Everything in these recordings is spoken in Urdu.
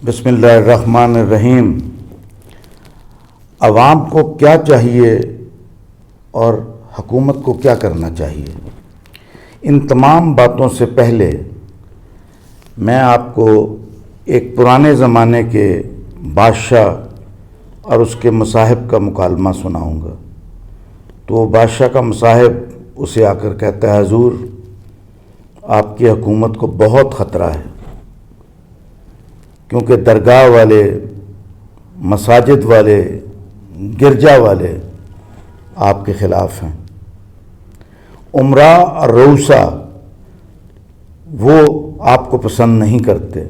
بسم اللہ الرحمن الرحیم۔ عوام کو کیا چاہیے اور حکومت کو کیا کرنا چاہیے، ان تمام باتوں سے پہلے میں آپ کو ایک پرانے زمانے کے بادشاہ اور اس کے مصاحب کا مکالمہ سناؤں گا۔ تو وہ بادشاہ کا مصاحب اسے آ کر کہتا ہے، حضور آپ کی حکومت کو بہت خطرہ ہے، کیونکہ درگاہ والے، مساجد والے، گرجا والے آپ کے خلاف ہیں، امراء اور رؤسا وہ آپ کو پسند نہیں کرتے،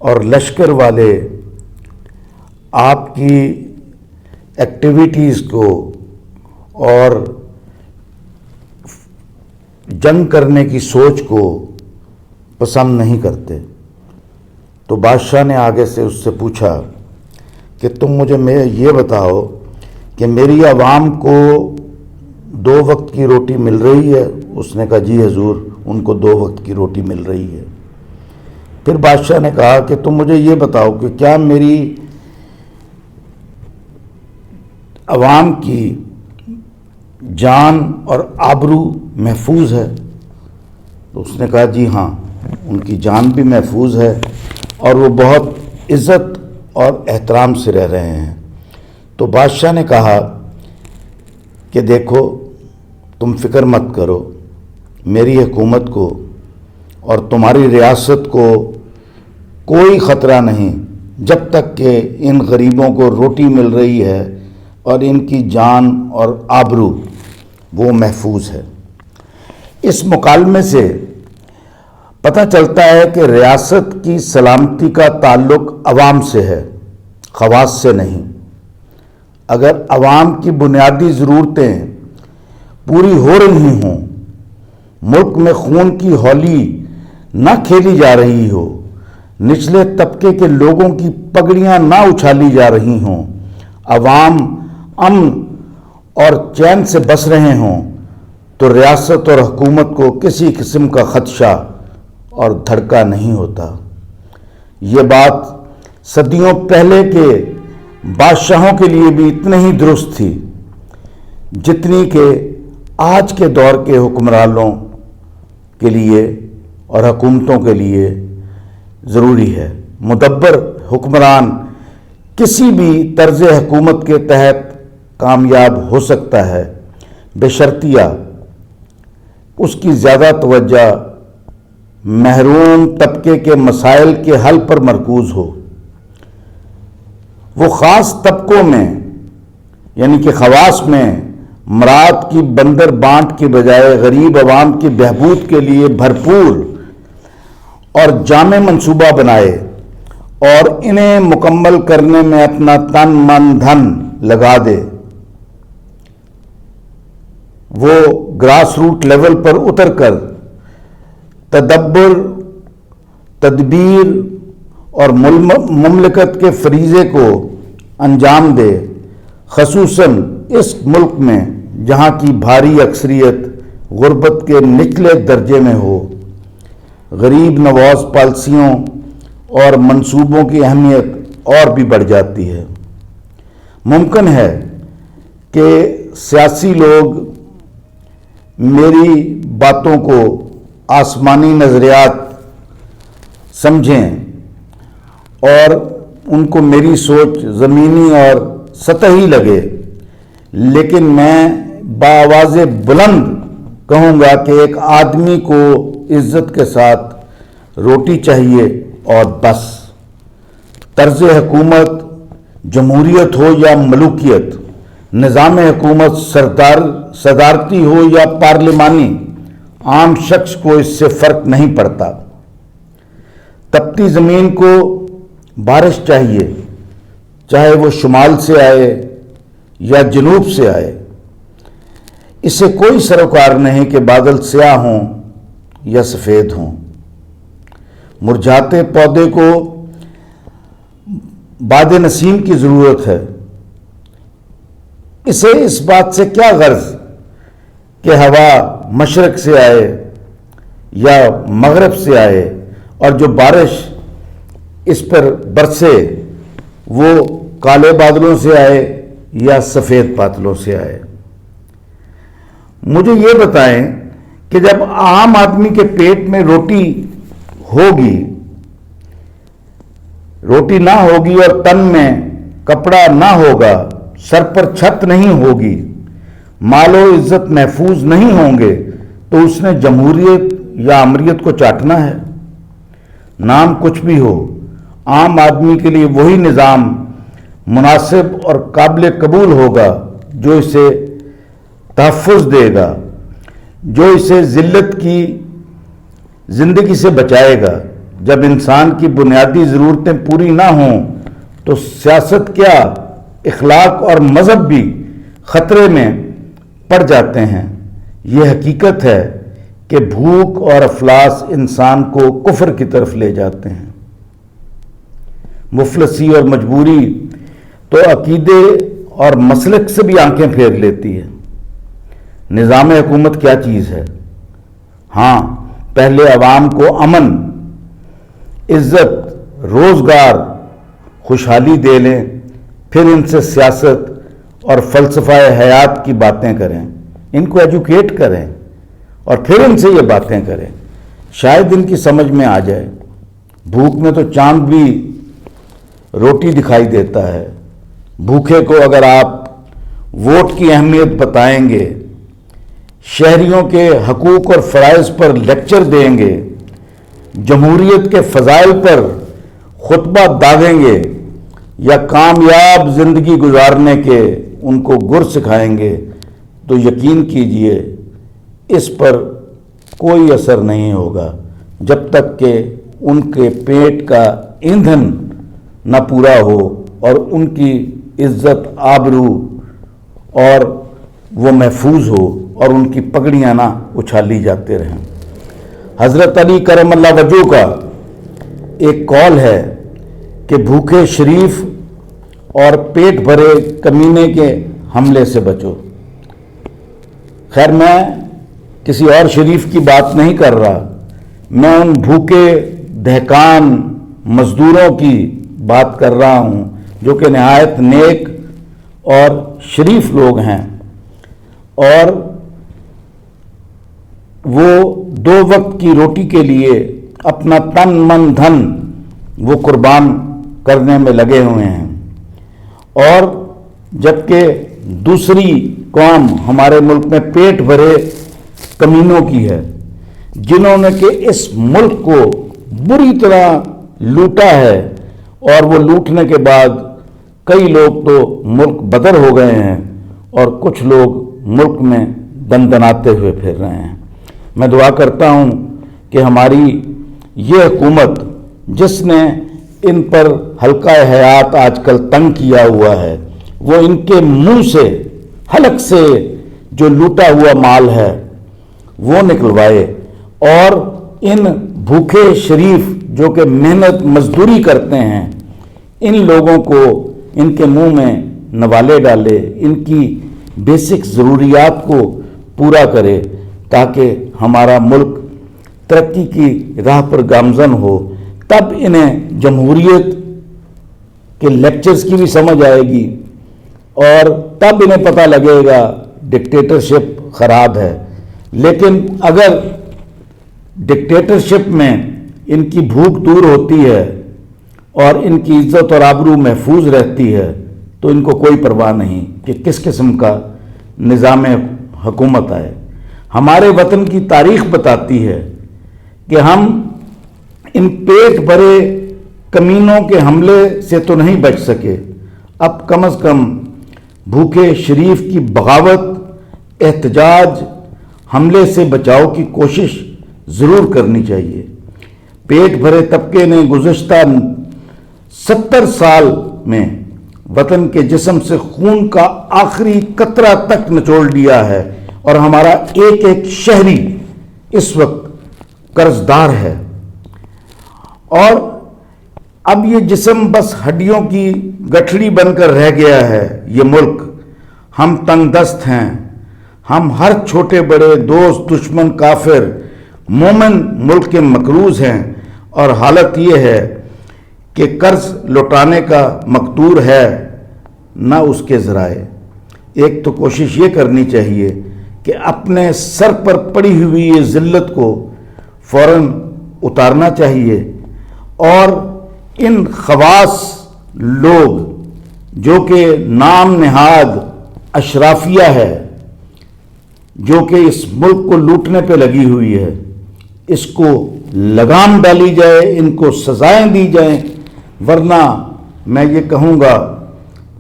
اور لشکر والے آپ کی ایکٹیویٹیز کو اور جنگ کرنے کی سوچ کو پسند نہیں کرتے۔ تو بادشاہ نے آگے سے اس سے پوچھا کہ تم مجھے یہ بتاؤ کہ میری عوام کو 2 وقت کی روٹی مل رہی ہے؟ اس نے کہا جی حضور، ان کو 2 وقت کی روٹی مل رہی ہے۔ پھر بادشاہ نے کہا کہ تم مجھے یہ بتاؤ کہ کیا میری عوام کی جان اور آبرو محفوظ ہے؟ تو اس نے کہا جی ہاں، ان کی جان بھی محفوظ ہے اور وہ بہت عزت اور احترام سے رہ رہے ہیں۔ تو بادشاہ نے کہا کہ دیکھو، تم فکر مت کرو، میری حکومت کو اور تمہاری ریاست کو کوئی خطرہ نہیں، جب تک کہ ان غریبوں کو روٹی مل رہی ہے اور ان کی جان اور آبرو وہ محفوظ ہے۔ اس مکالمے سے پتہ چلتا ہے کہ ریاست کی سلامتی کا تعلق عوام سے ہے، خواص سے نہیں۔ اگر عوام کی بنیادی ضرورتیں پوری ہو رہی ہوں، ملک میں خون کی ہولی نہ کھیلی جا رہی ہو، نچلے طبقے کے لوگوں کی پگڑیاں نہ اچھالی جا رہی ہوں، عوام امن اور چین سے بس رہے ہوں، تو ریاست اور حکومت کو کسی قسم کا خدشہ اور دھڑکا نہیں ہوتا۔ یہ بات صدیوں پہلے کے بادشاہوں کے لیے بھی اتنی ہی درست تھی جتنی کہ آج کے دور کے حکمرانوں کے لیے اور حکومتوں کے لیے ضروری ہے۔ مدبر حکمران کسی بھی طرز حکومت کے تحت کامیاب ہو سکتا ہے، بشرطیہ اس کی زیادہ توجہ محروم طبقے کے مسائل کے حل پر مرکوز ہو۔ وہ خاص طبقوں میں یعنی کہ خواص میں مراد کی بندر بانٹ کے بجائے غریب عوام کی بہبود کے لیے بھرپور اور جامع منصوبہ بنائے اور انہیں مکمل کرنے میں اپنا تن من دھن لگا دے۔ وہ گراس روٹ لیول پر اتر کر تدبر، تدبیر اور مملکت کے فریضے کو انجام دے، خصوصاً اس ملک میں جہاں کی بھاری اکثریت غربت کے نچلے درجے میں ہو۔ غریب نواز پالیسیوں اور منصوبوں کی اہمیت اور بھی بڑھ جاتی ہے۔ ممکن ہے کہ سیاسی لوگ میری باتوں کو آسمانی نظریات سمجھیں اور ان کو میری سوچ زمینی اور سطحی لگے، لیکن میں بآواز بلند کہوں گا کہ ایک آدمی کو عزت کے ساتھ روٹی چاہیے اور بس۔ طرز حکومت جمہوریت ہو یا ملوکیت، نظام حکومت صدارتی ہو یا پارلیمانی، عام شخص کو اس سے فرق نہیں پڑتا۔ تپتی زمین کو بارش چاہیے، چاہے وہ شمال سے آئے یا جنوب سے آئے۔ اسے کوئی سروکار نہیں کہ بادل سیاہ ہوں یا سفید ہوں۔ مرجھاتے پودے کو باد نسیم کی ضرورت ہے۔ اسے اس بات سے کیا غرض کہ ہوا مشرق سے آئے یا مغرب سے آئے، اور جو بارش اس پر برسے، وہ کالے بادلوں سے آئے یا سفید بادلوں سے آئے۔ مجھے یہ بتائیں کہ جب عام آدمی کے پیٹ میں روٹی ہوگی، روٹی نہ ہوگی اور تن میں کپڑا نہ ہوگا، سر پر چھت نہیں ہوگی، مال و عزت محفوظ نہیں ہوں گے، تو اس نے جمہوریت یا امریت کو چاٹنا ہے۔ نام کچھ بھی ہو، عام آدمی کے لیے وہی نظام مناسب اور قابل قبول ہوگا جو اسے تحفظ دے گا، جو اسے ذلت کی زندگی سے بچائے گا۔ جب انسان کی بنیادی ضرورتیں پوری نہ ہوں تو سیاست کیا، اخلاق اور مذہب بھی خطرے میں پڑ جاتے ہیں۔ یہ حقیقت ہے کہ بھوک اور افلاس انسان کو کفر کی طرف لے جاتے ہیں۔ مفلسی اور مجبوری تو عقیدے اور مسلک سے بھی آنکھیں پھیر لیتی ہے۔ نظام حکومت کیا چیز ہے؟ ہاں، پہلے عوام کو امن، عزت، روزگار، خوشحالی دے لیں، پھر ان سے سیاست اور فلسفہ حیات کی باتیں کریں، ان کو ایجوکیٹ کریں اور پھر ان سے یہ باتیں کریں، شاید ان کی سمجھ میں آ جائے۔ بھوک میں تو چاند بھی روٹی دکھائی دیتا ہے۔ بھوکے کو اگر آپ ووٹ کی اہمیت بتائیں گے، شہریوں کے حقوق اور فرائض پر لیکچر دیں گے، جمہوریت کے فضائل پر خطبہ داغیں گے، یا کامیاب زندگی گزارنے کے ان کو گر سکھائیں گے، تو یقین کیجئے اس پر کوئی اثر نہیں ہوگا جب تک کہ ان کے پیٹ کا ایندھن نہ پورا ہو اور ان کی عزت، آبرو اور وہ محفوظ ہو اور ان کی پگڑیاں نہ اچھالی جاتے رہیں۔ حضرت علی کرم اللہ وجہہ کا ایک قول ہے کہ بھوکے شریف اور پیٹ بھرے کمینے کے حملے سے بچو۔ خیر، میں کسی اور شریف کی بات نہیں کر رہا، میں ان بھوکے دہقان مزدوروں کی بات کر رہا ہوں جو کہ نہایت نیک اور شریف لوگ ہیں، اور وہ 2 وقت کی روٹی کے لیے اپنا تن من دھن وہ قربان کرنے میں لگے ہوئے ہیں۔ اور جبکہ دوسری قوم ہمارے ملک میں پیٹ بھرے کمینوں کی ہے، جنہوں نے کہ اس ملک کو بری طرح لوٹا ہے، اور وہ لوٹنے کے بعد کئی لوگ تو ملک بدر ہو گئے ہیں اور کچھ لوگ ملک میں دندناتے ہوئے پھر رہے ہیں۔ میں دعا کرتا ہوں کہ ہماری یہ حکومت جس نے ان پر حلقہ حیات آج کل تنگ کیا ہوا ہے، وہ ان کے منہ سے، حلق سے جو لوٹا ہوا مال ہے وہ نکلوائے، اور ان بھوکے شریف جو کہ محنت مزدوری کرتے ہیں، ان لوگوں کو ان کے منہ میں نوالے ڈالے، ان کی بیسک ضروریات کو پورا کرے، تاکہ ہمارا ملک ترقی کی راہ پر گامزن ہو۔ تب انہیں جمہوریت کے لیکچرز کی بھی سمجھ آئے گی، اور تب انہیں پتہ لگے گا ڈکٹیٹرشپ خراب ہے۔ لیکن اگر ڈکٹیٹرشپ میں ان کی بھوک دور ہوتی ہے اور ان کی عزت اور آبرو محفوظ رہتی ہے، تو ان کو کوئی پرواہ نہیں کہ کس قسم کا نظام حکومت آئے۔ ہمارے وطن کی تاریخ بتاتی ہے کہ ہم ان پیٹ بھرے کمینوں کے حملے سے تو نہیں بچ سکے، اب کم از کم بھوکے شریف کی بغاوت، احتجاج، حملے سے بچاؤ کی کوشش ضرور کرنی چاہیے۔ پیٹ بھرے طبقے نے گزشتہ 70 سال میں وطن کے جسم سے خون کا آخری قطرہ تک نچوڑ لیا ہے، اور ہمارا ایک ایک شہری اس وقت قرضدار ہے، اور اب یہ جسم بس ہڈیوں کی گٹھڑی بن کر رہ گیا ہے۔ یہ ملک، ہم تنگ دست ہیں، ہم ہر چھوٹے بڑے، دوست، دشمن، کافر، مومن ملک کے مقروض ہیں، اور حالت یہ ہے کہ قرض لوٹانے کا مقدور ہے نہ اس کے ذرائع۔ ایک تو کوشش یہ کرنی چاہیے کہ اپنے سر پر پڑی ہوئی یہ ذلت کو فوراً اتارنا چاہیے، اور ان خواص لوگ جو کہ نام نہاد اشرافیہ ہے، جو کہ اس ملک کو لوٹنے پہ لگی ہوئی ہے، اس کو لگام ڈالی جائے، ان کو سزائیں دی جائیں، ورنہ میں یہ کہوں گا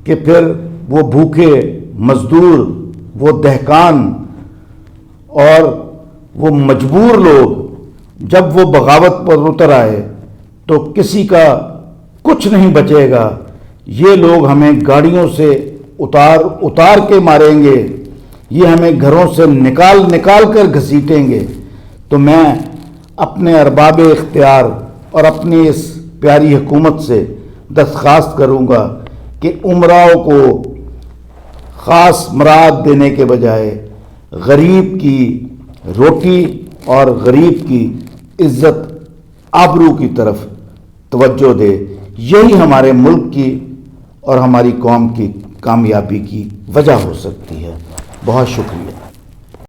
کہ پھر وہ بھوکے مزدور، وہ دہقان اور وہ مجبور لوگ جب وہ بغاوت پر اتر آئے تو کسی کا کچھ نہیں بچے گا۔ یہ لوگ ہمیں گاڑیوں سے اتار کے ماریں گے، یہ ہمیں گھروں سے نکال کر گھسیٹیں گے۔ تو میں اپنے ارباب اختیار اور اپنی اس پیاری حکومت سے درخواست کروں گا کہ امراؤ کو خاص مراعات دینے کے بجائے غریب کی روٹی اور غریب کی عزت آبرو کی طرف توجہ دے۔ یہی ہمارے ملک کی اور ہماری قوم کی کامیابی کی وجہ ہو سکتی ہے۔ بہت شکریہ۔